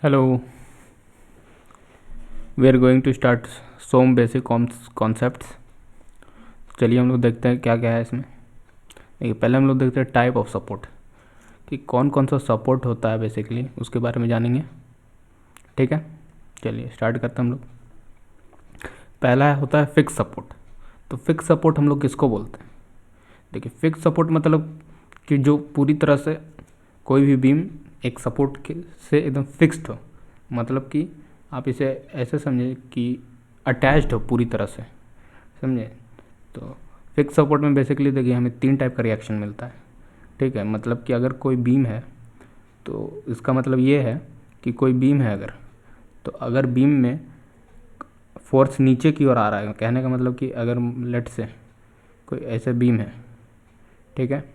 Hello, we are going to start some basic concepts. चलिए हम लोग देखते हैं क्या क्या है इसमें। देखिए पहले हम लोग देखते हैं टाइप ऑफ सपोर्ट, कि कौन कौन सा सपोर्ट होता है बेसिकली उसके बारे में जानेंगे। ठीक है, चलिए स्टार्ट करते हैं हम लोग। पहला होता है फिक्स सपोर्ट। तो फिक्स सपोर्ट हम लोग किसको बोलते हैं? देखिए फिक्स सपोर्ट मतलब कि जो पूरी तरह से कोई भी बीम एक सपोर्ट के से एकदम फिक्स्ड हो, मतलब कि आप इसे ऐसे समझें कि अटैच्ड हो पूरी तरह से, समझे। तो फिक्स सपोर्ट में बेसिकली देखिए हमें 3 टाइप का रिएक्शन मिलता है। ठीक है, मतलब कि अगर कोई बीम है तो इसका मतलब ये है कि कोई बीम है अगर, तो अगर बीम में फोर्स नीचे की ओर आ रहा है, कहने का मतलब कि अगर लेट से कोई ऐसे बीम है, ठीक है,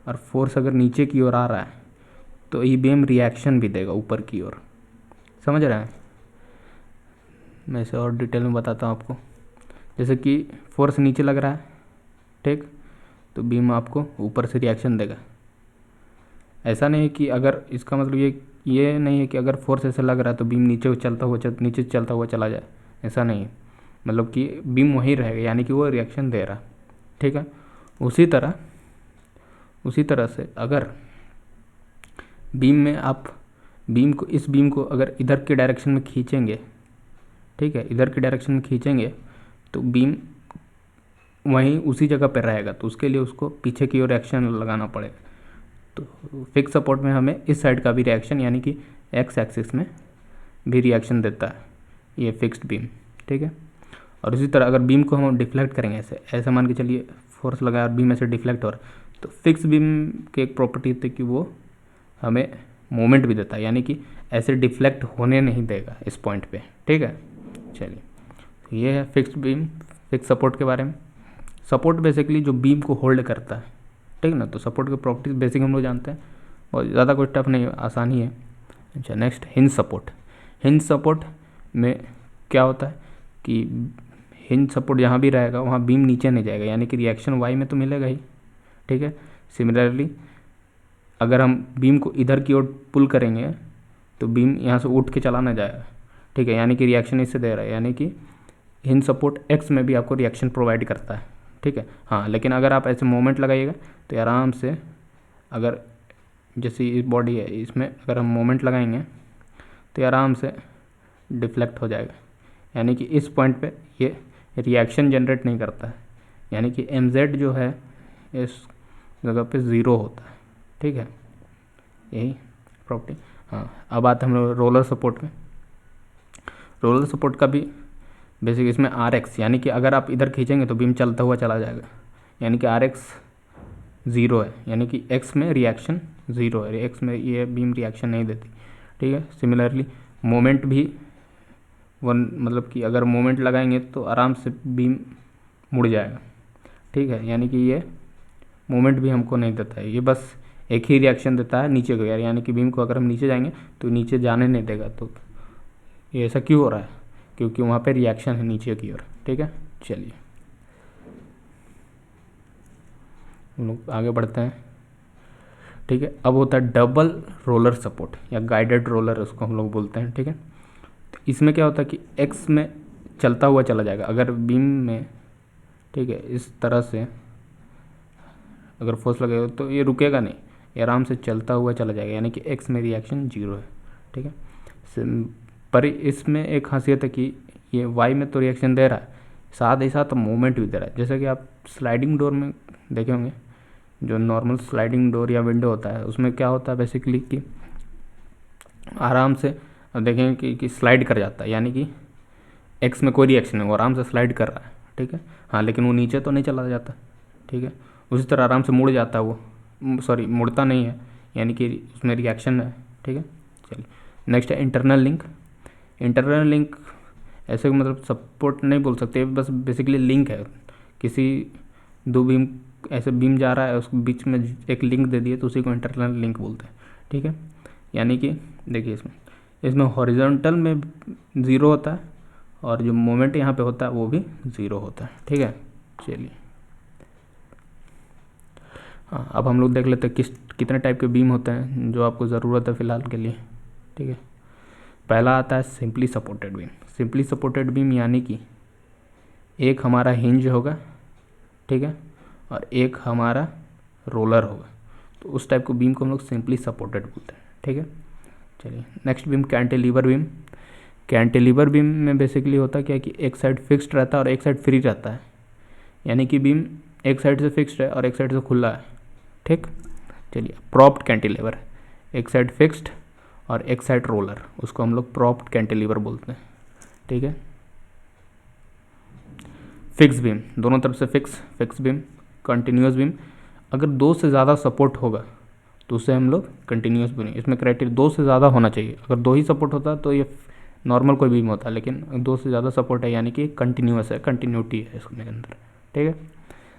और फोर्स अगर नीचे की ओर आ रहा है तो ये बीम रिएक्शन भी देगा ऊपर की ओर। समझ रहे हैं? मैं इसे और डिटेल में बताता हूँ आपको। जैसे कि फोर्स नीचे लग रहा है, ठीक, तो बीम आपको ऊपर से रिएक्शन देगा। ऐसा नहीं है कि अगर, इसका मतलब ये नहीं है कि अगर फोर्स ऐसे लग रहा है तो बीम नीचे चलता हुआ चला जाए, ऐसा नहीं है। मतलब कि बीम वहीं रहेगा, यानी कि वो रिएक्शन दे रहा। ठीक है, उसी तरह से अगर बीम में आप इस बीम को अगर इधर के डायरेक्शन में खींचेंगे, ठीक है, इधर के डायरेक्शन में खींचेंगे तो बीम वहीं उसी जगह पर रहेगा, तो उसके लिए उसको पीछे की ओर रिएक्शन लगाना पड़ेगा। तो फिक्स सपोर्ट में हमें इस साइड का भी रिएक्शन, यानी कि एक्स एक्सिस में भी रिएक्शन देता है ये फिक्स्ड बीम। ठीक है, और इसी तरह अगर बीम को हम डिफ्लेक्ट करेंगे, ऐसे ऐसे मान के चलिए फोर्स लगाया और बीम ऐसे डिफ्लेक्ट हो रहा है, तो फिक्स बीम की एक प्रॉपर्टी होती है कि वो हमें मोमेंट भी देता है, यानी कि ऐसे डिफ्लेक्ट होने नहीं देगा इस पॉइंट पे। ठीक है, चलिए ये है फिक्स्ड बीम, फिक्स सपोर्ट के बारे में। सपोर्ट बेसिकली जो बीम को होल्ड करता है, ठीक ना। तो सपोर्ट की प्रॉपर्टीज बेसिक हम लोग जानते हैं, और ज़्यादा कोई टफ नहीं, आसान ही है। अच्छा, next hinge support. Hinge support में क्या होता है कि हिंज सपोर्ट जहाँ भी रहेगा वहाँ बीम नीचे नहीं जाएगा, यानी कि रिएक्शन वाई में तो मिलेगा ही। ठीक है, सिमिलरली अगर हम बीम को इधर की ओर पुल करेंगे तो बीम यहाँ से उठ के चला ना जाएगा। ठीक है, यानी कि रिएक्शन इससे दे रहा है, यानी कि हिंज सपोर्ट एक्स में भी आपको रिएक्शन प्रोवाइड करता है। ठीक है, हाँ, लेकिन अगर आप ऐसे मोमेंट लगाइएगा तो आराम से, अगर जैसे ये बॉडी है इसमें अगर हम मोमेंट लगाएंगे तो आराम से डिफ्लेक्ट हो जाएगा, यानी कि इस पॉइंट पे ये रिएक्शन जनरेट नहीं करता है, यानी कि mz जो है इस जगह पे ज़ीरो होता है। ठीक है, यही प्रॉपर्टी। हाँ, अब आते हैं हम लोग रोलर सपोर्ट में। रोलर सपोर्ट का भी बेसिक इसमें Rx, यानी कि अगर आप इधर खींचेंगे तो बीम चलता हुआ चला जाएगा, यानी कि Rx ज़ीरो है, यानी कि x में रिएक्शन ज़ीरो है, x में ये बीम रिएक्शन नहीं देती। ठीक है, सिमिलरली मोमेंट भी मतलब कि अगर मोमेंट लगाएंगे तो आराम से बीम मुड़ जाएगा। ठीक है, यानी कि ये मोमेंट भी हमको नहीं देता है, ये बस एक ही रिएक्शन देता है नीचे को, यानी कि बीम को अगर हम नीचे जाएंगे तो नीचे जाने नहीं देगा। तो ये ऐसा क्यों हो रहा है? क्योंकि वहाँ पे रिएक्शन है नीचे की ओर। ठीक है, चलिए हम लोग आगे बढ़ते हैं। ठीक है, अब होता है डबल रोलर सपोर्ट या गाइडेड रोलर, उसको हम लोग बोलते हैं। ठीक है, तो इसमें क्या होता है कि एक्स में चलता हुआ चला जाएगा अगर बीम में, ठीक है, इस तरह से अगर फोर्स लगेगा तो ये रुकेगा नहीं, ये आराम से चलता हुआ चला जाएगा, यानी कि एक्स में रिएक्शन जीरो है। ठीक है, पर इसमें एक खासियत है कि ये वाई में तो रिएक्शन दे रहा है, साथ ही साथ मोमेंट भी दे रहा है। जैसे कि आप स्लाइडिंग डोर में देखे होंगे, जो नॉर्मल स्लाइडिंग डोर या विंडो होता है उसमें क्या होता है बेसिकली कि आराम से देखेंगे कि स्लाइड कर जाता है, यानी कि एक्स में कोई रिएक्शन नहीं, वो आराम से स्लाइड कर रहा है। ठीक है, हाँ, लेकिन वो नीचे तो नहीं चला जाता। ठीक है, उसी तरह आराम से मुड़ जाता है वो, सॉरी मुड़ता नहीं है, यानी कि उसमें रिएक्शन है। ठीक है, चलिए नेक्स्ट है इंटरनल लिंक। इंटरनल लिंक ऐसे मतलब सपोर्ट नहीं बोल सकते, बस बेसिकली लिंक है। किसी दो बीम, ऐसे बीम जा रहा है उसके बीच में एक लिंक दे दिए तो उसी को इंटरनल लिंक बोलते हैं। ठीक है, यानी कि देखिए इसमें हॉरिजॉन्टल में ज़ीरो होता है और जो मोमेंट यहाँ पे होता है वो भी ज़ीरो होता है। ठीक है, चलिए हाँ, अब हम लोग देख लेते हैं कितने टाइप के बीम होते हैं जो आपको ज़रूरत है फ़िलहाल के लिए। ठीक है, पहला आता है simply supported beam. Simply supported beam यानी कि एक हमारा हिंज होगा, ठीक है, और एक हमारा रोलर होगा, तो उस टाइप को बीम को हम लोग सिंपली सपोर्टेड बोलते हैं। ठीक है, चलिए next beam cantilever beam. Cantilever beam में बेसिकली होता क्या है कि एक साइड फिक्स्ड रहता है और एक साइड फ्री रहता है, यानी कि बीम एक साइड से फिक्स्ड है और एक साइड से खुला है। ठीक, चलिए प्रॉप्ड कैंटिलीवर, एक साइड फिक्स्ड और एक साइड रोलर, उसको हम लोग प्रॉप्ड कैंटिलीवर बोलते हैं। ठीक है, फिक्स बीम, दोनों तरफ से फिक्स बीम। कंटिन्यूस बीम, अगर दो से ज़्यादा सपोर्ट होगा तो उसे हम लोग कंटिन्यूस बीम, इसमें क्राइटेरिया दो से ज़्यादा होना चाहिए। अगर दो ही सपोर्ट होता तो ये नॉर्मल कोई बीम होता, लेकिन दो से ज़्यादा सपोर्ट है यानी कि कंटिन्यूस है, कंटिन्यूटी है इसके अंदर। ठीक है,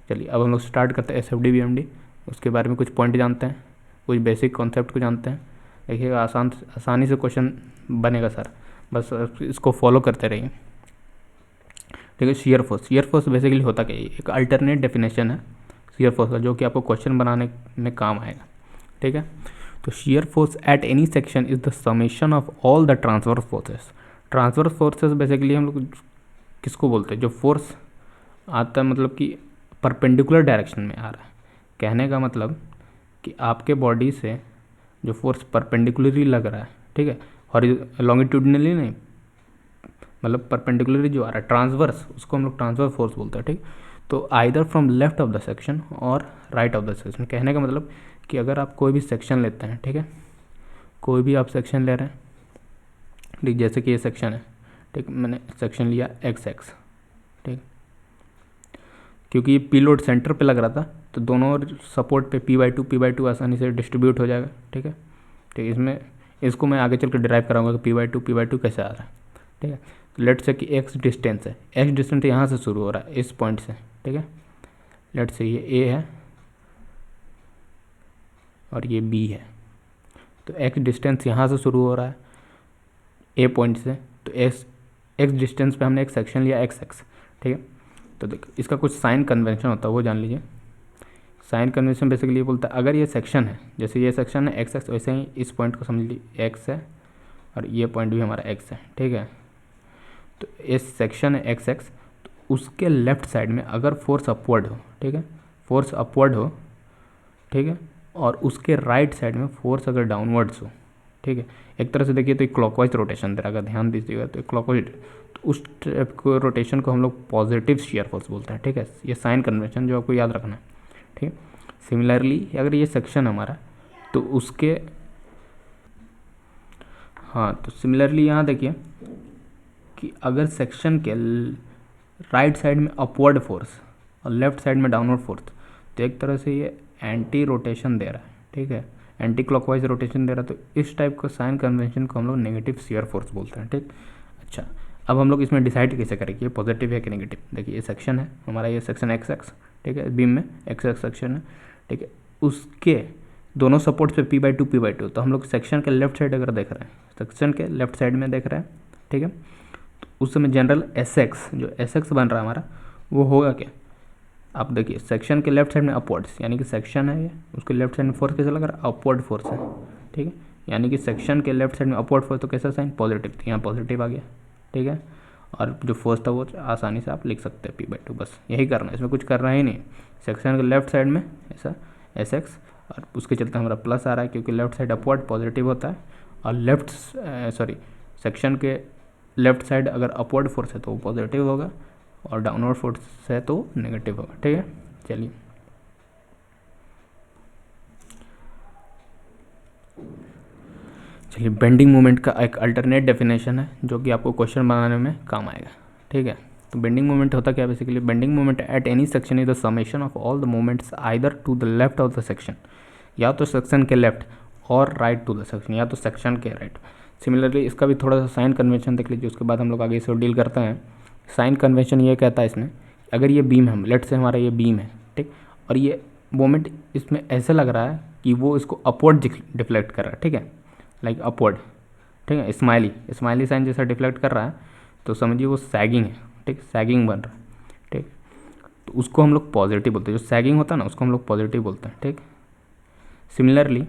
चलिए अब हम लोग स्टार्ट करते हैं SFD BMD। उसके बारे में कुछ पॉइंट जानते हैं, कुछ बेसिक कॉन्सेप्ट को जानते हैं। देखिएगा आसानी से क्वेश्चन बनेगा सर, बस इसको फॉलो करते रहिए। ठीक है, शियर फोर्स बेसिकली होता क्या है, एक अल्टरनेट डेफिनेशन है शियर फोर्स का, जो कि आपको क्वेश्चन बनाने में काम आएगा। ठीक है, तो shear force at any section is the summation of all the transverse forces. Transverse forces basically हम लोग किसको बोलते हैं, जो फोर्स आता है मतलब कि परपेंडिकुलर डायरेक्शन में आ रहा है। कहने का मतलब कि आपके बॉडी से जो फोर्स परपेंडिकुलरली लग रहा है, ठीक है, लॉन्गिट्यूडनली नहीं, मतलब परपेंडिकुलरली जो आ रहा है ट्रांसवर्स, उसको हम लोग ट्रांसवर्स फोर्स बोलते हैं। ठीक, तो either from left of the section और राइट ऑफ द सेक्शन। कहने का मतलब कि अगर आप कोई भी सेक्शन लेते हैं, ठीक है, कोई भी आप सेक्शन ले रहे हैं, ठीक, जैसे कि ये सेक्शन है, ठीक, मैंने सेक्शन लिया XX, ठीक, क्योंकि ये पी लोड सेंटर पे लग रहा था तो दोनों सपोर्ट पे P/2 आसानी से डिस्ट्रीब्यूट हो जाएगा। ठीक है, ठीक, इसमें इसको मैं आगे चल कर डिराइव कराऊंगा कि P/2 कैसे आ रहा है। ठीक है, लेट से कि X डिस्टेंस है, X डिस्टेंस यहाँ से शुरू हो रहा है इस पॉइंट से। ठीक है, लेट से ये A है और ये B है, तो X डिस्टेंस यहाँ से शुरू हो रहा है A पॉइंट से, तो X डिस्टेंस पे हमने एक सेक्शन लिया XX। ठीक है, तो देखो इसका कुछ साइन कन्वेंशन होता है वो जान लीजिए। साइन कन्वेंशन बेसिकली ये बोलता है अगर ये सेक्शन है, जैसे ये सेक्शन है XX, वैसे ही इस पॉइंट को समझ लीजिए X है और ये पॉइंट भी हमारा X है। ठीक है, तो इस सेक्शन है XX, तो उसके लेफ्ट साइड में अगर फोर्स अपवर्ड हो, ठीक है, फोर्स अपवर्ड हो, ठीक है, और उसके राइट साइड में फोर्स अगर डाउनवर्ड्स हो, ठीक है, एक तरह से देखिए तो एक क्लॉकवाइज रोटेशन दे रहा है, अगर ध्यान दीजिएगा तो एक क्लॉकवाइज, तो उस टाइप को रोटेशन को हम लोग पॉजिटिव शियर फोर्स बोलते हैं। ठीक है, ये साइन कन्वेंशन जो आपको याद रखना है। ठीक है, सिमिलरली अगर ये सेक्शन हमारा, तो उसके, हाँ, तो सिमिलरली यहाँ देखिए कि अगर सेक्शन के राइट साइड में अपवर्ड फोर्स और लेफ्ट साइड में डाउनवर्ड फोर्स, तो एक तरह से ये एंटी रोटेशन दे रहा है। ठीक है, एंटी क्लॉकवाइज रोटेशन दे रहा है, तो इस टाइप का साइन कन्वेंशन को हम लोग नेगेटिव शियर फोर्स बोलते हैं। ठीक, अच्छा, अब हम लोग इसमें डिसाइड कैसे करें कि ये पॉजिटिव है कि नेगेटिव। देखिए ये सेक्शन है हमारा, ये सेक्शन XX, ठीक है, बीम में XX सेक्शन है। ठीक है, उसके दोनों सपोर्ट्स पे P/2, तो हम लोग सेक्शन के लेफ्ट साइड अगर देख रहे हैं, सेक्शन के लेफ्ट साइड में देख रहे हैं, ठीक है, तो उस समय जनरल SX, जो SX बन रहा है हमारा, वो होगा क्या, आप देखिए सेक्शन के लेफ्ट साइड में अपवर्ड्स, यानी कि सेक्शन है ये, उसके लेफ्ट साइड में फोर्स कैसा लग रहा है, अपवर्ड फोर्स है। ठीक है, यानी कि सेक्शन के लेफ्ट साइड में अपवर्ड फोर्स, तो कैसा साइन, पॉजिटिव, तो यहाँ पॉजिटिव आ गया। ठीक है, और जो फोर्स था वो आसानी से आप लिख सकते हैं P/2, बस यही करना है, इसमें कुछ करना ही नहीं। सेक्शन के लेफ्ट साइड में ऐसा SX, और उसके चलते हमारा प्लस आ रहा है क्योंकि लेफ्ट साइड अपवर्ड पॉजिटिव होता है, और सेक्शन के लेफ्ट साइड अगर अपवर्ड फोर्स है तो वो पॉजिटिव होगा और डाउनवर्ड फोर्स है तो नेगेटिव होगा। ठीक है, चलिए बेंडिंग मोमेंट का एक अल्टरनेट डेफिनेशन है जो कि आपको क्वेश्चन बनाने में काम आएगा। ठीक है, तो बेंडिंग मोमेंट होता क्या है basically, bending moment at any section is the summation of all the moments either to the left of the section, या तो सेक्शन के लेफ्ट, और राइट टू द सेक्शन, या तो सेक्शन के राइट। सिमिलरली इसका भी थोड़ा सा साइन कन्वेंशन देख लीजिए, उसके बाद हम लोग आगे इसको डील करते हैं। साइन कन्वेंशन ये कहता है इसमें, अगर ये बीम है, लेट से हमारा ये बीम है, ठीक, और ये मोमेंट इसमें ऐसे लग रहा है कि वो इसको अपवर्ड डिफ्लेक्ट कर रहा है। ठीक है, लाइक अपवर्ड, ठीक है, स्माइली साइन जैसा डिफ्लेक्ट कर रहा है, तो समझिए वो सैगिंग है। ठीक, सैगिंग बन रहा है। ठीक, तो उसको हम लोग पॉजिटिव बोलते हैं। जो सैगिंग होता है ना उसको हम लोग पॉजिटिव बोलते हैं, ठीक। सिमिलरली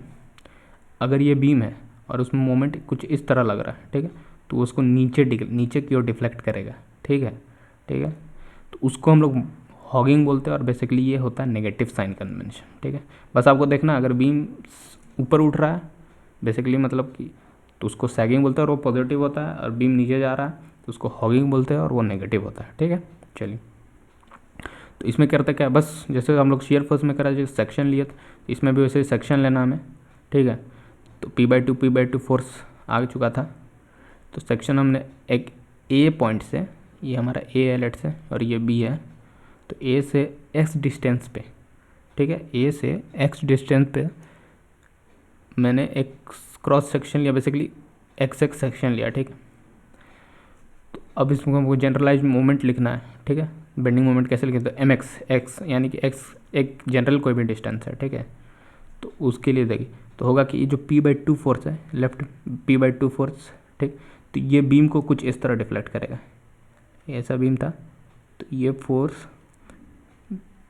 अगर ये बीम है और उसमें मोमेंट कुछ इस तरह लग रहा है, ठीक है, तो उसको नीचे की ओर डिफ्लेक्ट करेगा, ठीक है, ठीक है। तो उसको हम लोग हॉगिंग बोलते हैं और बेसिकली ये होता है नेगेटिव साइन कन्वेंशन, ठीक है। बस आपको देखना अगर बीम ऊपर उठ रहा है बेसिकली मतलब कि तो उसको सैगिंग बोलते हैं और वो पॉजिटिव होता है, और बीम नीचे जा रहा है तो उसको हॉगिंग बोलते हैं और वो नेगेटिव होता है, ठीक है। चलिए, तो इसमें करते क्या, बस जैसे हम लोग शेयर फोर्स में करा जैसे सेक्शन लिए थे, इसमें भी वैसे सेक्शन लेना हमें, ठीक है। तो P/2 फोर्स आ चुका था, तो सेक्शन हमने एक ए पॉइंट से, ये हमारा ए है लेट से और ये बी है, तो ए से एक्स डिस्टेंस पे, ठीक है, ए से एक्स डिस्टेंस पे मैंने एक क्रॉस सेक्शन लिया, बेसिकली एक्स सेक्शन लिया, ठीक है। तो अब इसमें हमको जनरलाइज मोमेंट लिखना है, ठीक है। बेंडिंग मोमेंट कैसे लिखें, तो एम एक्स यानी कि एक्स एक जनरल कोई भी डिस्टेंस है, ठीक है। तो उसके लिए देखिए तो होगा कि ये जो P/2 फोर्स है, लेफ्ट P/2 फोर्स, ठीक, तो ये बीम को कुछ इस तरह डिफ्लेक्ट करेगा, ऐसा बीम था, तो ये फोर्स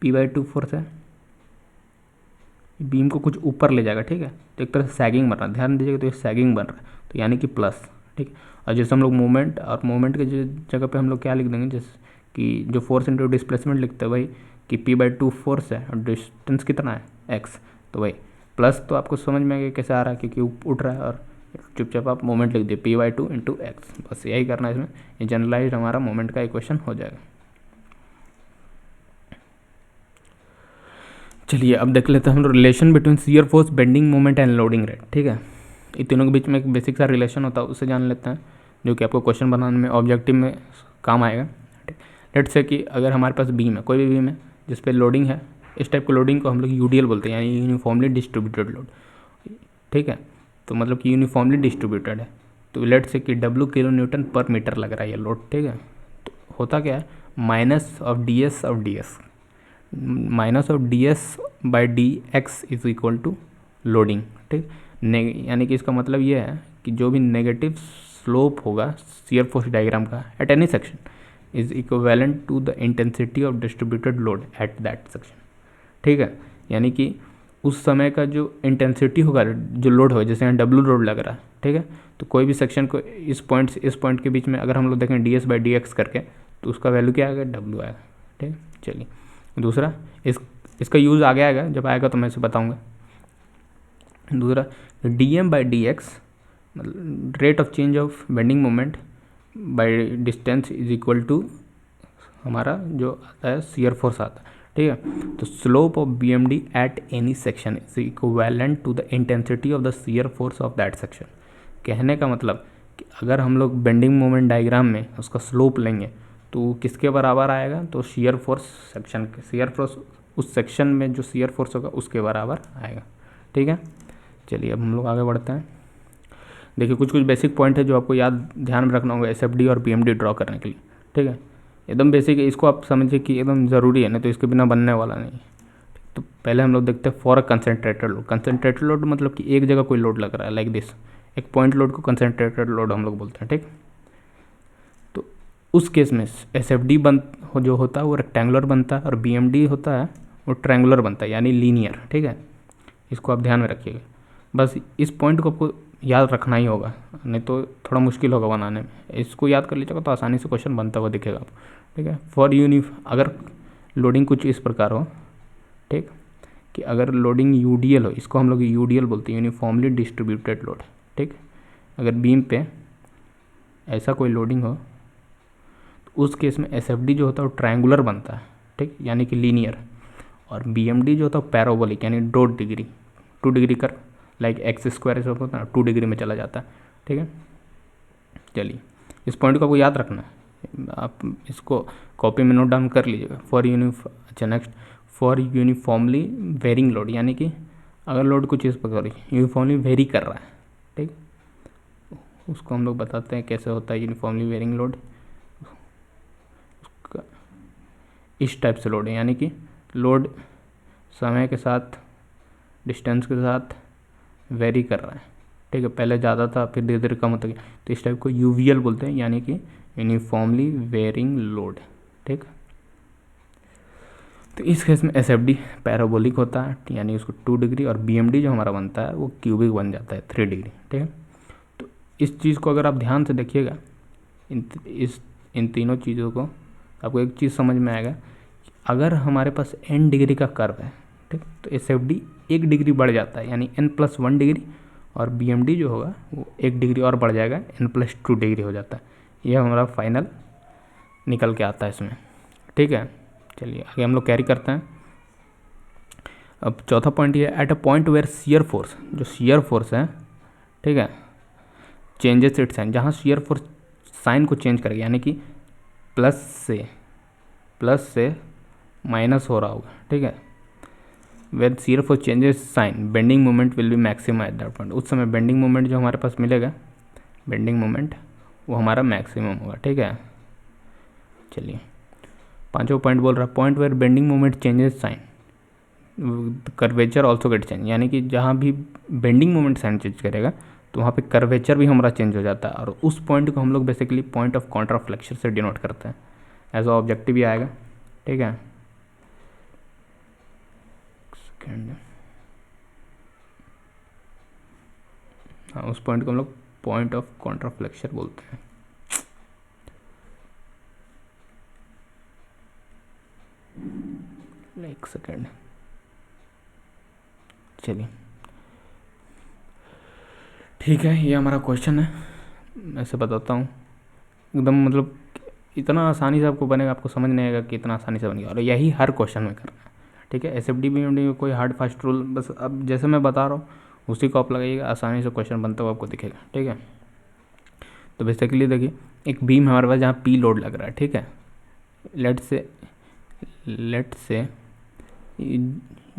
P/2 फोर्स है, बीम को कुछ ऊपर ले जाएगा, ठीक है। तो एक तरह से सैगिंग बन रहा है, ध्यान दीजिएगा, तो ये सैगिंग बन रहा है, तो यानी कि प्लस, ठीक। और जैसे हम लोग मोमेंट और मोमेंट के जगह पे हम लोग क्या लिख देंगे, जैसे कि जो फोर्स इंटू डिस्प्लेसमेंट लिखते हैं वही कि P/2 फोर्स है और डिस्टेंस कितना है एक्स, तो वही प्लस, तो आपको समझ में आएगा कैसे आ रहा है क्योंकि उठ रहा है, और चुपचाप आप मोमेंट लिख दिए P/2 इंटू एक्स, बस यही करना है इसमें, ये जनरलाइज हमारा मोमेंट का इक्वेशन हो जाएगा। चलिए अब देख लेते हैं हम relation between shear force, bending moment and loading rate, ठीक है। इन तीनों के बीच में एक बेसिक सा रिलेशन होता है, उससे जान लेते हैं, जो कि आपको क्वेश्चन बनाने में ऑब्जेक्टिव में काम आएगा। लेट से कि अगर हमारे पास बीम है, कोई भी बीम है जिस पे लोडिंग है, इस टाइप के लोडिंग को हम लोग यूडीएल बोलते हैं, यानी यूनिफॉर्मली डिस्ट्रीब्यूटेड लोड, ठीक है। तो मतलब कि यूनिफॉर्मली डिस्ट्रीब्यूटेड है, तो लेट से कि W किलो न्यूटन पर मीटर लग रहा है ये लोड, ठीक है। तो होता क्या है, minus of D S minus of dS/dx is equal to loading, ठीक। यानी कि इसका मतलब ये है कि जो भी नेगेटिव स्लोप होगा शियर फोर्स डायग्राम का at any section is equivalent to the intensity of distributed load at that section, ठीक है। यानी कि उस समय का जो इंटेंसिटी होगा, जो लोड होगा, जैसे यहाँ W लोड लग रहा है, ठीक है, तो कोई भी सेक्शन को इस पॉइंट से इस पॉइंट के बीच में अगर हम लोग देखें dS/dx करके, तो उसका वैल्यू क्या आएगा, W आएगा, ठीक। चलिए दूसरा, इसका यूज़ आगे आएगा, जब आएगा तो मैं इसे बताऊंगा। दूसरा, dm/dx मतलब rate of change of bending moment by distance is equal to हमारा जो आता है शियर फोर्स आता है, ठीक है। तो slope of BMD at any section is equivalent to the intensity of the shear force of that section. कहने का मतलब कि अगर हम लोग बेंडिंग मोमेंट डायग्राम में उसका स्लोप लेंगे तो किसके बराबर आएगा, तो शियर फोर्स सेक्शन के, शियर फोर्स उस सेक्शन में जो शियर फोर्स होगा उसके बराबर आएगा, ठीक है। चलिए अब हम लोग आगे बढ़ते हैं। देखिए कुछ बेसिक पॉइंट है जो आपको याद ध्यान में रखना होगा SFD और BMD ड्रॉ करने के लिए, ठीक है। एकदम बेसिक है, इसको आप समझिए कि एकदम ज़रूरी है, नहीं तो इसके बिना बनने वाला नहीं। तो पहले हम लोग देखते हैं for a concentrated load. Concentrated load मतलब कि एक जगह कोई लोड लग रहा है, लाइक दिस, एक पॉइंट लोड को कंसनट्रेटेड लोड हम लोग बोलते हैं, ठीक। तो उस केस में SFD जो होता है वो रेक्टेंगुलर बनता है और BMD होता है वो ट्रायंगुलर बनता है, यानी लीनियर, ठीक है। इसको आप ध्यान में रखिएगा, बस इस पॉइंट को आपको याद रखना ही होगा, नहीं तो थोड़ा मुश्किल होगा बनाने में। इसको याद कर लीजिएगा तो आसानी से क्वेश्चन बनता हुआ दिखेगा आपको, ठीक है। अगर लोडिंग कुछ इस प्रकार हो, ठीक, कि अगर लोडिंग यूडीएल हो, इसको हम लोग यूडीएल बोलते हैं, यूनिफॉर्मली डिस्ट्रीब्यूटेड लोड, ठीक। अगर बीम पे ऐसा कोई लोडिंग हो तो उस केस में SFD जो होता है वो ट्रायंगुलर बनता है, ठीक, यानी कि लीनियर, और BMD जो होता है पैराबोलिक, यानी 2 डिग्री कर, लाइक x² ऐसा होता है ना, 2 डिग्री में चला जाता है, ठीक है। चलिए इस पॉइंट को आपको याद रखना है, आप इसको कॉपी में नोट डाउन कर लीजिएगा। Next, for uniformly varying load, यानी कि अगर लोड कुछ इस प्रकार यूनिफॉर्मली वेरी कर रहा है, ठीक, उसको हम लोग बताते हैं कैसे होता है यूनिफॉर्मली वेरिंग लोड। उसका इस टाइप से लोड है, यानी कि लोड समय के साथ, डिस्टेंस के साथ वेरी कर रहा है, ठीक है। पहले ज़्यादा था फिर धीरे धीरे कम होता गया, तो इस टाइप को UVL बोलते हैं, यानी कि यूनिफॉर्मली वेरिंग लोड, ठीक। तो इस केस में एस एफ डी पैराबोलिक होता है, यानी उसको 2 डिग्री, और बी एम डी जो हमारा बनता है वो क्यूबिक बन जाता है 3 डिग्री। ठीक है, तो इस चीज़ को अगर आप ध्यान से देखिएगा, इन तीनों चीज़ों को, आपको एक चीज़ समझ में आएगा कि अगर हमारे पास n डिग्री का कर्व है, ठीक, तो एस एफ डी 1 डिग्री बढ़ जाता है, यानी n+1 डिग्री, और बी एम डी जो होगा वो 1 डिग्री और बढ़ जाएगा, n+2 डिग्री हो जाता है। ये हमारा फाइनल निकल के आता है इसमें। ठीक है, चलिए आगे हम लोग कैरी करते हैं। अब चौथा पॉइंट ये, at a point where shear force, जो शियर फोर्स है, ठीक है, चेंजेस इट साइन, जहाँ शियर फोर्स साइन को चेंज करेगा, यानी कि प्लस से माइनस हो रहा होगा। ठीक है, when shear force changes sign, bending moment will be maximum at that point. उस समय बेंडिंग मोमेंट जो हमारे पास मिलेगा, बेंडिंग मोमेंट वो हमारा मैक्सिमम होगा। ठीक है, चलिए पांचवा पॉइंट बोल रहा है, point where bending moment changes sign, curvature also get change, यानी कि जहाँ भी बेंडिंग मोमेंट साइन चेंज करेगा तो वहाँ पे कर्वेचर भी हमारा चेंज हो जाता है, और उस पॉइंट को हम लोग बेसिकली पॉइंट ऑफ कॉन्ट्राफ्लेक्शन से डिनोट करते हैं, एज ऑब्जेक्टिव भी आएगा। ठीक है, सेकेंड, हाँ, उस पॉइंट को हम लोग पॉइंट ऑफ कॉन्ट्राफ्लेक्शन बोलते हैं। एक सेकेंड, चलिए ठीक है, ये हमारा क्वेश्चन है, मैं से बताता हूँ एकदम, मतलब इतना आसानी से आपको बनेगा, आपको समझ नहीं आएगा कि इतना आसानी से बनेगा, और यही हर क्वेश्चन में करना है। ठीक है, S F D B M D में कोई हार्ड फास्ट रूल, बस अब जैसे मैं बता रहा हूँ उसी को आप लगाइएगा, आसानी से क्वेश्चन बनता हुआ आपको दिखेगा। ठीक है, तो बेसिकली देखिए, एक बीम हमारे पास जहाँ पी लोड लग रहा है, ठीक है, लेट से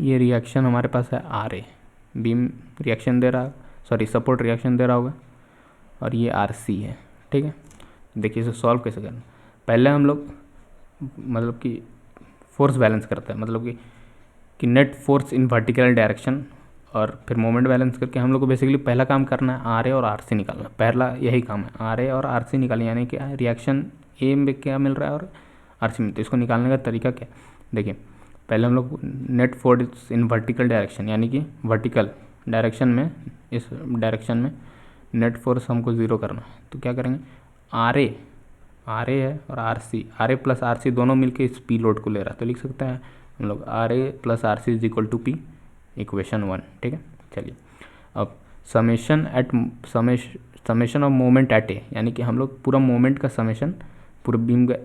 ये रिएक्शन हमारे पास है आर ए, बीम रिएक्शन दे रहा है, सॉरी सपोर्ट रिएक्शन दे रहा होगा, और ये आर सी है। ठीक है, देखिए इसे सॉल्व कैसे करना, पहले हम लोग मतलब कि फोर्स बैलेंस करते हैं, मतलब कि net force in vertical direction, और फिर मोमेंट बैलेंस करके हम लोग को बेसिकली पहला काम करना है आर ए और आर सी निकालना, पहला यही काम है, आर ए और आर सी निकालना, यानी कि रिएक्शन ए में क्या मिल रहा है और आर सी में, तो इसको निकालने का तरीका क्या, देखिए पहले हम लोग net force in vertical direction, यानी कि वर्टिकल डायरेक्शन में, इस डायरेक्शन में नेट फोर्स हमको ज़ीरो करना है, तो क्या करेंगे, आर ए है और R A plus R C दोनों मिलके इस पी लोड को ले रहा है, तो लिख सकते हैं हम लोग R A plus R C is equal to P, equation 1। ठीक है, चलिए अब summation of moment at A, यानी कि हम लोग पूरा मोमेंट का समेशन पूरे बीम का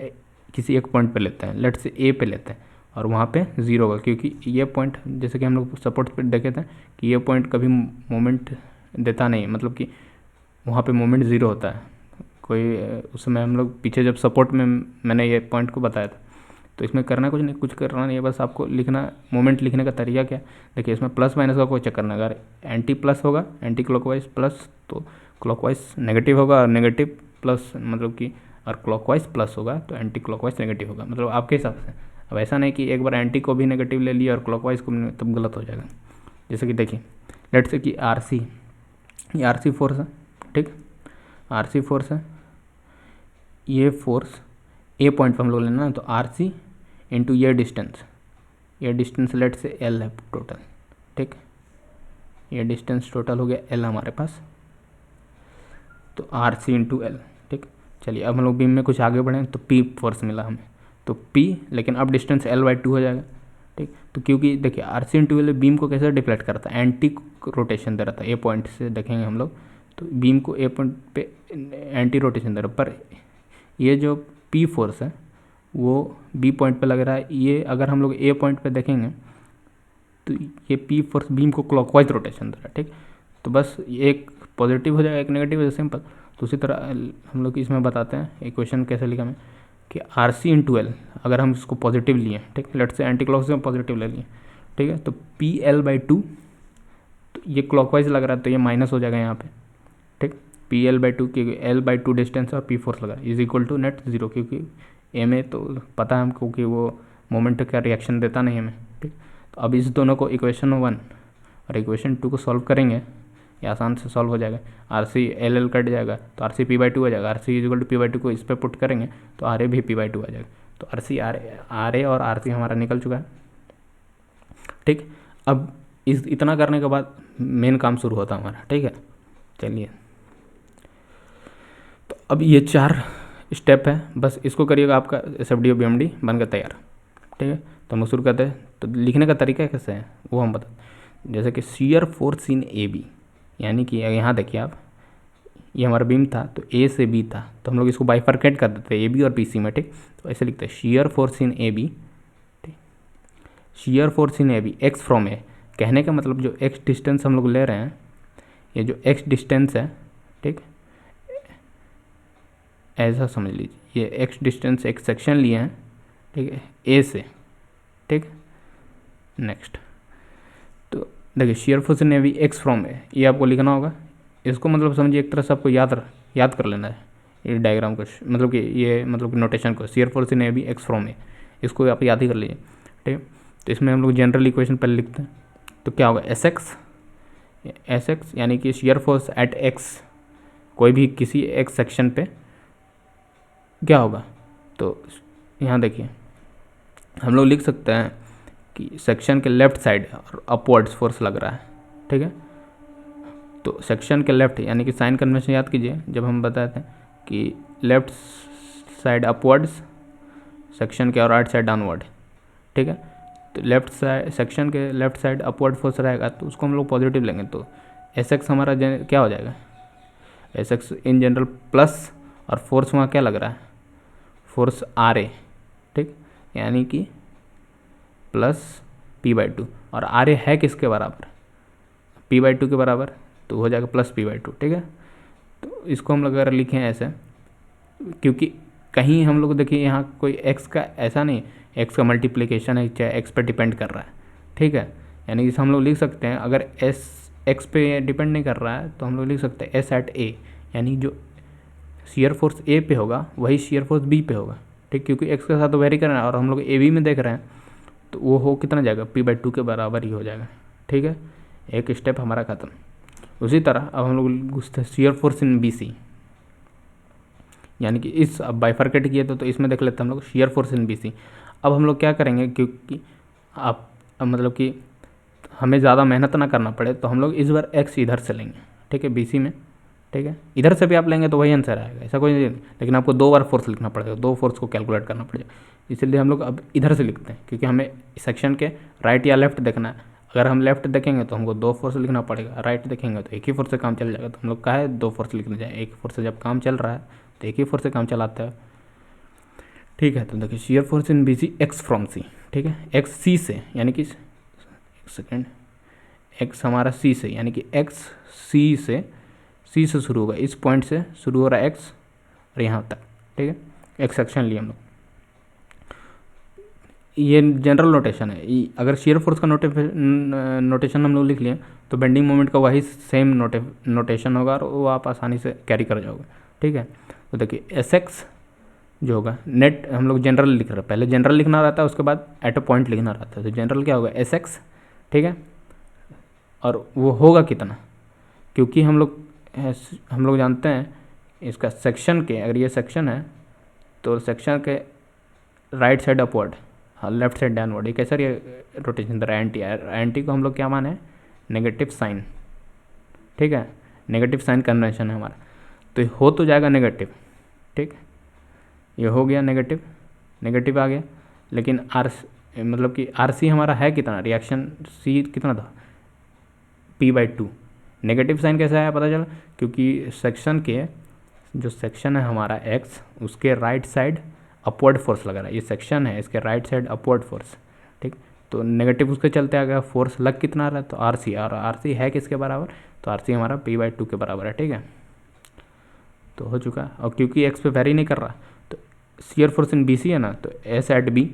किसी एक पॉइंट पे लेते हैं, लेट से ए पे लेते हैं, और वहाँ पे ज़ीरो होगा, क्योंकि ये पॉइंट जैसे कि हम लोग सपोर्ट पे देखे थे कि ये पॉइंट कभी मोमेंट देता नहीं, मतलब कि वहाँ पे मोमेंट ज़ीरो होता है कोई, उस समय हम लोग पीछे जब सपोर्ट में मैंने ये पॉइंट को बताया था। तो इसमें करना कुछ नहीं, कुछ करना नहीं है, बस आपको लिखना, मोमेंट लिखने का तरीका क्या, देखिए इसमें प्लस माइनस का कोई चक्कर नहीं, अगर एंटी प्लस होगा, एंटी क्लॉकवाइज प्लस, तो क्लॉकवाइज नेगेटिव होगा, और नेगेटिव प्लस मतलब कि, और क्लॉकवाइज प्लस होगा तो एंटी क्लॉकवाइज नेगेटिव होगा, मतलब आपके हिसाब से। अब ऐसा नहीं कि एक बार एंटी को भी नेगेटिव ले लिया और क्लॉकवाइज को, तब गलत हो जाएगा। जैसे कि देखिए लेट से कि आर सी, ये आर सी फोर्स है, ठीक, आर सी फोर्स है, ये फोर्स ए पॉइंट पर हम लोग लेना है, तो आर सी इंटू ये डिस्टेंस लेट से एल है टोटल। ठीक, ये डिस्टेंस टोटल हो गया एल हमारे पास, तो आर सी इंटू एल। ठीक, चलिए अब हम लोग बीम में कुछ आगे बढ़ें, तो पी फोर्स मिला हमें, तो पी, लेकिन अब डिस्टेंस एल बाई 2 हो जाएगा। ठीक, तो क्योंकि देखिए R C into L beam को कैसे डिफ्लेक्ट करता है, एंटी रोटेशन दे रहा था, ए पॉइंट से देखेंगे हम लोग, तो बीम को ए पॉइंट पे एंटी रोटेशन दे रहा, पर ये जो पी फोर्स है वो बी पॉइंट पे लग रहा है, ये अगर हम लोग ए पॉइंट पे देखेंगे तो ये पी फोर्स बीम को क्लॉकवाइज रोटेशन दे रहा है। ठीक, तो बस एक पॉजिटिव हो जाएगा, एक नेगेटिव हो जाएगा, सिंपल। तो उसी तरह हम लोग इसमें बताते हैं इक्वेशन कैसे लिखा मैं, कि आर सी इंटू एल, अगर हम इसको पॉजिटिव लिए, ठीक, लेट से एंटी क्लॉक से पॉजिटिव ले लिए, ठीक है, तो पी एल बाई 2, तो ये क्लॉकवाइज लग रहा है तो ये माइनस हो जाएगा यहाँ पे। ठीक, पी एल बाई 2, क्योंकि एल बाई 2 डिस्टेंस और पी फोर्स लगा, is equal to net zero, क्योंकि ए में तो पता है हमको कि वो मोमेंट का रिएक्शन देता नहीं हमें। ठीक, तो अब इस दोनों को इक्वेशन 1 और इक्वेशन 2 को सॉल्व करेंगे, ये आसान से सॉल्व हो जाएगा, R C L L cut जाएगा तो आर सी पी बाई 2 आ जाएगा, R C equal to P by 2 को इस पर पुट करेंगे तो आर ए भी पी बाई 2 आ जाएगा, तो आर ए और आर सी हमारा निकल चुका है। ठीक। अब इस इतना करने के बाद मेन काम शुरू होता है हमारा, ठीक है। चलिए, तो अब ये 4 स्टेप है, बस इसको करिएगा, आपका SFDO BMD बनकर तैयार, ठीक है। तो हम लोग शुरू करते हैं। तो लिखने का तरीका कैसे है वो हम बता, जैसे कि शियर फोर्स इन AB, यानी कि यहाँ देखिए आप, ये हमारा बीम था तो A से B था, तो हम लोग इसको बाइफरकेट कर देते हैं AB और BC में, ठीक। तो ऐसे लिखते हैं शियर फोर्स इन AB, ठीक। Shear force in AB x from A, कहने का मतलब जो एक्स डिस्टेंस हम लोग ले रहे हैं, ये जो एक्स डिस्टेंस है, ठीक, ऐसा समझ लीजिए, ये एक्स डिस्टेंस एक सेक्शन लिए हैं, ठीक है, ए से, ठीक। नेक्स्ट, तो देखिए shear force in AB x from A, ये आपको लिखना होगा। इसको मतलब समझिए एक तरह से आपको याद कर लेना है ये डायग्राम को, मतलब कि ये मतलब कि नोटेशन को, shear force in AB x from A, इसको आप याद ही कर लीजिए, ठीक। तो इसमें हम लोग जनरल इक्वेशन पहले लिखते हैं, तो क्या होगा, एस एक्स यानी कि शियर फोर्स एट एक्स, कोई भी किसी एक सेक्शन पे क्या होगा, तो यहाँ देखिए हम लोग लिख सकते हैं कि सेक्शन के लेफ्ट साइड और अपवर्ड्स फोर्स लग रहा है, ठीक है। तो सेक्शन के लेफ्ट यानी कि साइन कन्वेंशन याद कीजिए, जब हम बताते हैं कि लेफ्ट साइड अपवर्ड्स, सेक्शन के और राइट साइड डाउनवर्ड, ठीक है। तो लेफ्ट साइड, सेक्शन के लेफ्ट साइड अपवर्ड फोर्स रहेगा तो उसको हम लोग पॉजिटिव लेंगे, तो एस एक्स हमारा क्या हो जाएगा, S x in general plus, और फोर्स वहाँ क्या लग रहा है, फोर्स आर ए, ठीक, यानी कि प्लस P/2, और आर ए है किसके बराबर, P/2 के बराबर, तो हो जाएगा प्लस P/2, ठीक है। तो इसको हम लोग अगर लिखें ऐसे, क्योंकि कहीं हम लोग देखिए यहाँ कोई एक्स का ऐसा नहीं, एक्स का मल्टीप्लिकेशन है चाहे एक्स पे डिपेंड कर रहा है, ठीक है। यानी कि हम लोग लिख सकते हैं, अगर एस एक्स पे डिपेंड नहीं कर रहा है तो हम लोग लिख सकते हैं एस एट ए, यानी जो शियर फोर्स ए पे होगा वही शियर फोर्स बी पे होगा, ठीक, क्योंकि एक्स के साथ तो वेरी कर रहा है और हम लोग ए बी में देख रहे हैं, तो वो हो कितना जाएगा, P/2 के बराबर ही हो जाएगा, ठीक है। एक स्टेप हमारा खत्म। उसी तरह अब हम लोग घुसते हैं शियर फोर्स इन BC, यानी कि इस अब बाइफरकेट किए तो इसमें देख लेते हैं हम लोग शियर फोर्स इन BC। अब हम लोग क्या करेंगे, क्योंकि आप मतलब कि हमें ज़्यादा मेहनत ना करना पड़े, तो हम लोग इस बार एक्स इधर से लेंगे, ठीक है, BC में, ठीक है। इधर से भी आप लेंगे तो वही आंसर आएगा, ऐसा कोई नहीं, लेकिन आपको 2 बार फोर्स लिखना पड़ेगा, 2 फोर्स को कैलकुलेट करना पड़ेगा, इसलिए हम लोग अब इधर से लिखते हैं, क्योंकि हमें सेक्शन के राइट या लेफ्ट देखना है। अगर हम लेफ्ट देखेंगे तो हमको 2 फोर्स लिखना पड़ेगा, राइट देखेंगे तो एक ही फोर्स से काम चल जाएगा, तो हम लोग का है 2 फोर्स लिखने जाए, एक फोर्स से जब काम चल रहा है तो एक ही फोर्स से काम चलाता है, ठीक है। तो देखिए shear force in BC x from C, ठीक है, एक्स सी से, यानी कि सेकेंड एक्स हमारा C से, यानी कि एक्स C से शुरू होगा, इस पॉइंट से शुरू हो रहा है एक्स और यहाँ तक, ठीक है, एक सेक्शन लिए हम लोग। ये जनरल नोटेशन है, अगर शियर फोर्स का नोटेशन हम लोग लिख लिए तो बेंडिंग मोमेंट का वही सेम नोटेशन होगा और वो आप आसानी से कैरी कर जाओगे, ठीक है। तो देखिए एस एक्स जो होगा नेट, हम लोग जनरल लिख रहे हैं, पहले जनरल लिखना रहता है उसके बाद एट अ पॉइंट लिखना रहता है, तो जनरल क्या होगा एस एक्स, ठीक है, और वो होगा कितना, क्योंकि हम लोग जानते हैं इसका सेक्शन के, अगर ये सेक्शन है तो सेक्शन के राइट साइड अपवर्ड, हाँ लेफ्ट साइड डाउनवर्ड, ये कैसा रोटेशन दे रहा है, एंटी को हम लोग क्या माने, नेगेटिव साइन, ठीक है, नेगेटिव साइन कन्वेंशन है हमारा, तो ये हो तो जाएगा नेगेटिव, ठीक, ये हो गया नेगेटिव आ गया, लेकिन मतलब कि RC हमारा है कितना, रिएक्शन C कितना था, P/2, नेगेटिव साइन कैसा है पता चला, क्योंकि सेक्शन के जो सेक्शन है हमारा X, उसके राइट साइड अपवर्ड फोर्स लग रहा है, ये सेक्शन है इसके राइट साइड अपवर्ड फोर्स, ठीक, तो नेगेटिव उसके चलते आ गया, फोर्स लग कितना रहा है, तो RC, और RC है किसके बराबर, तो RC हमारा P/2 के बराबर है, ठीक है। तो हो चुका, और क्योंकि एक्स पे वेरी नहीं कर रहा तो शियर फोर्स इन BC है ना, तो एस एट बी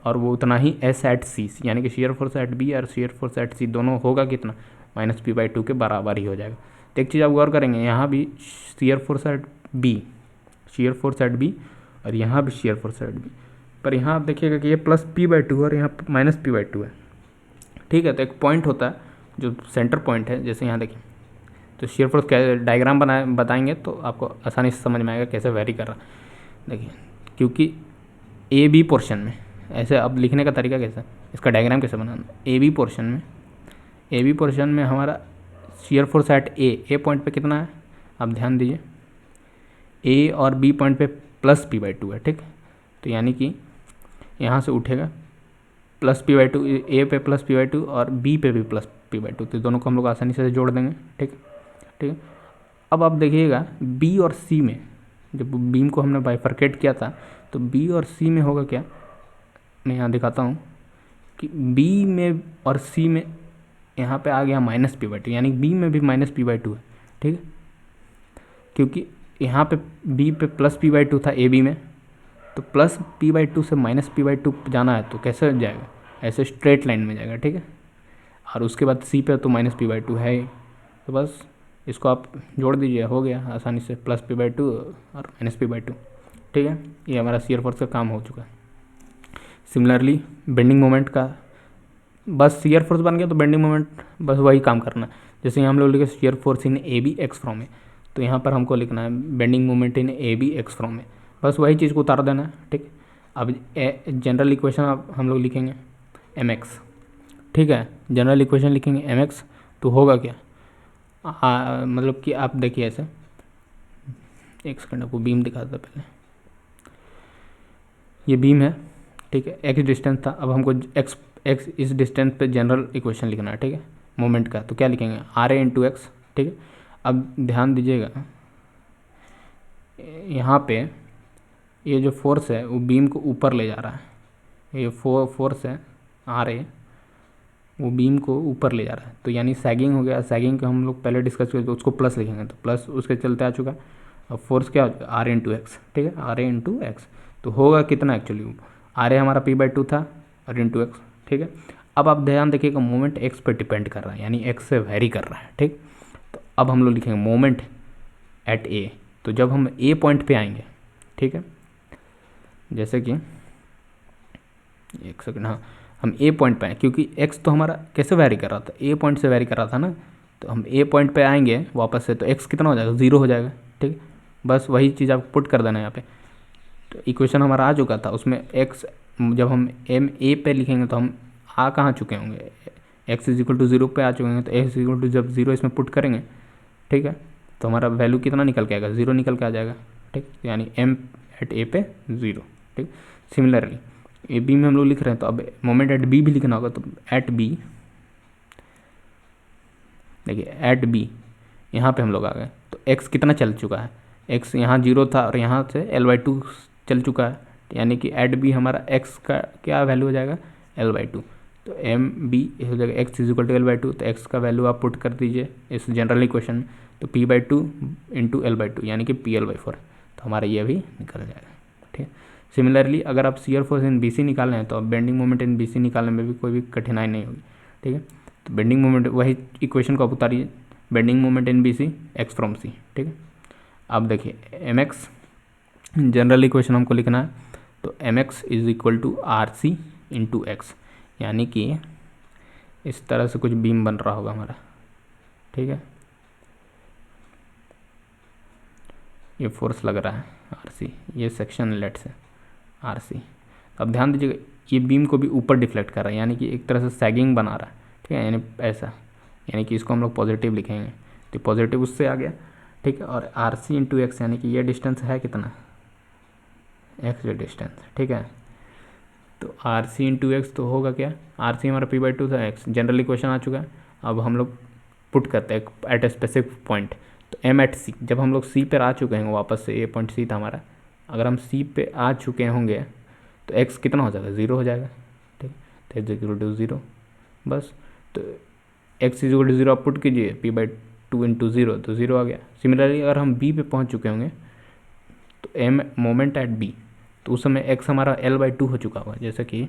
और वो उतना ही एस एट सी, यानी कि शियर फोर्स एट बी और शियर फोर्स एट सी दोनों होगा कितना, -P/2 के बराबर ही हो जाएगा। तो एक चीज़ आप गौर करेंगे, यहाँ भी शियर फोर्स एट बी और यहाँ भी शियर फोर्स एट बी, पर यहाँ आप देखिएगा कि ये +P/2 और यहाँ -P/2 है, ठीक है। तो एक पॉइंट होता है जो सेंटर पॉइंट है, जैसे यहाँ देखिए, तो शियर फोर्स डायग्राम बताएंगे तो आपको आसानी से समझ में आएगा कैसे वेरी कर रहा है। देखिए क्योंकि AB पोर्शन में ऐसे अब लिखने का तरीका कैसा, इसका डायग्राम कैसे बनाना, ए बी पोर्शन में हमारा shear force at A point पे कितना है, आप ध्यान दीजिए, ए और बी पॉइंट पे प्लस P/2 है, ठीक। तो यानी कि यहाँ से उठेगा प्लस P/2, ए पे प्लस P/2 और बी पे भी प्लस P/2, तो दोनों को हम लोग आसानी से जोड़ देंगे, ठीक ठीक। अब आप देखिएगा बी और सी में, जब बीम को हमने बाइफरकेट किया था तो बी और सी में होगा क्या, मैं यहाँ दिखाता हूँ कि बी में और सी में यहाँ पे आ गया -P/2, यानी बी में भी -P/2 है, ठीक है, क्योंकि यहाँ पे बी पे प्लस P/2 था ए बी में, तो प्लस P/2 से -P/2 जाना है तो कैसे जाएगा, ऐसे स्ट्रेट लाइन में जाएगा, ठीक है। और उसके बाद सी पे तो -P/2 है ही, तो बस इसको आप जोड़ दीजिए, हो गया आसानी से, प्लस P/2 और -P/2, ठीक है। ये हमारा शियर फोर्स का काम हो चुका है। सिमिलरली बेंडिंग मोमेंट का, बस शियर फोर्स बन गया तो बेंडिंग मोमेंट बस वही काम करना है। जैसे यहाँ हम लोग लिखे shear force in A B x from A, तो यहाँ पर हमको लिखना है bending moment in A B x from A, बस वही चीज़ को उतार देना है, ठीक। अब जनरल इक्वेशन अब हम लोग लिखेंगे mx, ठीक है, जनरल इक्वेशन लिखेंगे mx, तो होगा क्या, मतलब कि आप देखिए ऐसे, एक सेकंड आपको बीम दिखा देता पहले, ये बीम है, ठीक है, x डिस्टेंस था, अब हमको x इस डिस्टेंस पे जनरल इक्वेशन लिखना है, ठीक है, मोमेंट का, तो क्या लिखेंगे RA × x, ठीक है। अब ध्यान दीजिएगा यहाँ पे ये जो फोर्स है वो बीम को ऊपर ले जा रहा है, ये फोर्स है RA, वो बीम को ऊपर ले जा रहा है, तो यानी सैगिंग हो गया, सैगिंग का हम लोग पहले डिस्कस किए तो उसको प्लस लिखेंगे, तो प्लस उसके चलते आ चुका। अब फोर्स क्या हो जाएगा RA × x, ठीक है, RA × x, तो होगा कितना एक्चुअली, RA हमारा P/2 था और × x, ठीक है। अब आप ध्यान देखिएगा मोमेंट x पे डिपेंड कर रहा है, यानी x से वेरी कर रहा है, ठीक। तो अब हम लोग लिखेंगे मोमेंट एट ए, तो जब हम ए पॉइंट पे आएंगे, ठीक है, जैसे कि एक सेकंड, हाँ, हम ए पॉइंट पे आए, क्योंकि एक्स तो हमारा कैसे वेरी कर रहा था, ए पॉइंट से वेरी कर रहा था ना, तो हम ए पॉइंट पे आएंगे वापस से, तो एक्स कितना हो जाएगा, 0 हो जाएगा, ठीक। बस वही चीज़ आप पुट कर देना यहाँ पे, तो इक्वेशन हमारा आ चुका था, उसमें एक्स जब हम एम ए पे लिखेंगे तो हम आ कहाँ चुके होंगे, x = 0 पे आ चुके हैं, तो x = जब 0 इसमें पुट करेंगे, ठीक है, तो हमारा वैल्यू कितना निकल के आएगा, 0 निकल के आ जाएगा, ठीक, यानी m एट ए पे 0, ठीक। सिमिलरली ए बी में हम लोग लिख रहे हैं, तो अब मोमेंट एट बी भी लिखना होगा, तो एट बी, देखिए एट बी यहाँ पे हम लोग आ गए, तो x कितना चल चुका है, x यहाँ 0 था और यहाँ से L/2 चल चुका है, यानी कि एट बी हमारा x का क्या वैल्यू हो जाएगा, L/2, तो एम बी हो जाएगा x = L/2, तो x का वैल्यू आप पुट कर दीजिए इस जनरल इक्वेशन में, तो P/2 × L/2 यानी कि PL/4, तो हमारा ये भी निकल जाएगा, ठीक है। सिमिलरली अगर आप शियर फोर्स इन BC निकाल रहे हैं तो अब बेंडिंग मोमेंट इन BC निकालने में भी कोई भी कठिनाई नहीं होगी, ठीक है। तो बेंडिंग मोमेंट वही इक्वेशन को आप उतारिए, bending moment in BC x from C, ठीक है। अब देखिए mx जनरल इक्वेशन हमको लिखना है, तो mx = RC × x, यानी कि इस तरह से कुछ बीम बन रहा होगा हमारा, ठीक है, ये फोर्स लग रहा है RC, ये सेक्शन लेट से RC। अब ध्यान दीजिएगा ये बीम को भी ऊपर डिफ्लेक्ट कर रहा है, यानी कि एक तरह से सैगिंग बना रहा है, ठीक है, यानी ऐसा, यानी कि इसको हम लोग पॉजिटिव लिखेंगे, तो पॉजिटिव उससे आ गया, ठीक है। और RC × x, यानी कि ये डिस्टेंस है कितना, x डिस्टेंस, ठीक है, तो RC × x तो होगा क्या, RC हमारा P/2 था, x जनरल इक्वेशन आ चुका है। अब हम लोग पुट करते हैं एट ए स्पेसिफिक पॉइंट, तो m एट C, जब हम लोग C पर आ चुके हैं वापस से, ये पॉइंट C था हमारा, अगर हम C पे आ चुके होंगे तो x कितना हो जाएगा, 0 हो जाएगा, ठीक, तो x = 0, बस, तो x = 0 आप पुट कीजिए, P/2 × 0, तो 0 आ गया। सिमिलरली अगर हम B पे पहुंच चुके होंगे तो m मोमेंट एट B, तो उस समय x हमारा L/2 हो चुका होगा, जैसे कि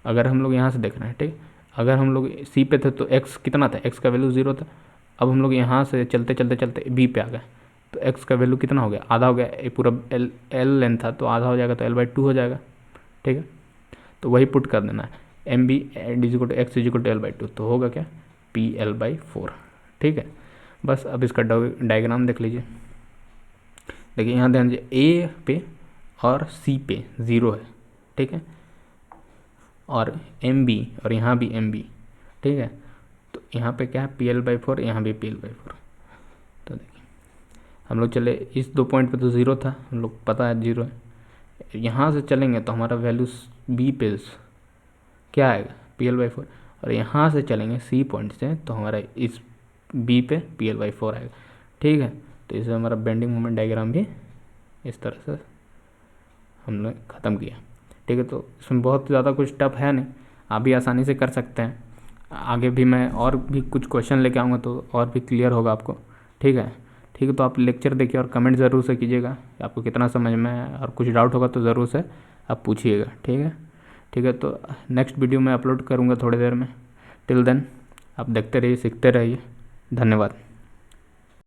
अगर हम लोग यहाँ से देख रहे हैं, ठीक, अगर हम लोग C पे थे तो x कितना था, x का वैल्यू 0 था, अब हम लोग यहाँ से चलते चलते चलते B पे आ गए, तो x का वैल्यू कितना हो गया, आधा हो गया, ये पूरा L लेंथ था तो आधा हो जाएगा, तो L/2 हो जाएगा, ठीक है, तो वही पुट कर देना है, MB = x = L/2, तो होगा क्या, PL/4, ठीक है। बस अब इसका डायग्राम देख लीजिए, देखिए यहाँ ध्यान दीजिए A पे और C पे 0 है, ठीक है, और एम बी और यहाँ भी एम बी, ठीक है। तो यहाँ पे क्या है PL/4, यहाँ भी PL/4। तो देखिए हम लोग चले इस 2 पॉइंट पे तो ज़ीरो था, हम लोग पता है ज़ीरो है। यहाँ से चलेंगे तो हमारा वैल्यू बी पे क्या आएगा PL/4, और यहाँ से चलेंगे सी पॉइंट से तो हमारा इस बी पे PL/4 आएगा, ठीक है। तो इससे हमारा बेंडिंग मोमेंट डायग्राम भी इस तरह से हमने ख़त्म किया, ठीक है। तो इसमें बहुत ज़्यादा कुछ टफ है नहीं, आप भी आसानी से कर सकते हैं। आगे भी मैं और भी कुछ क्वेश्चन लेके आऊँगा तो और भी क्लियर होगा आपको, ठीक है। ठीक है, तो आप लेक्चर देखिए और कमेंट ज़रूर से कीजिएगा आपको कितना समझ में है, और कुछ डाउट होगा तो ज़रूर से आप पूछिएगा, ठीक है। ठीक है, तो नेक्स्ट वीडियो मैं अपलोड करूँगा थोड़ी देर में। टिल देन आप देखते रहिए, सीखते रहिए। धन्यवाद।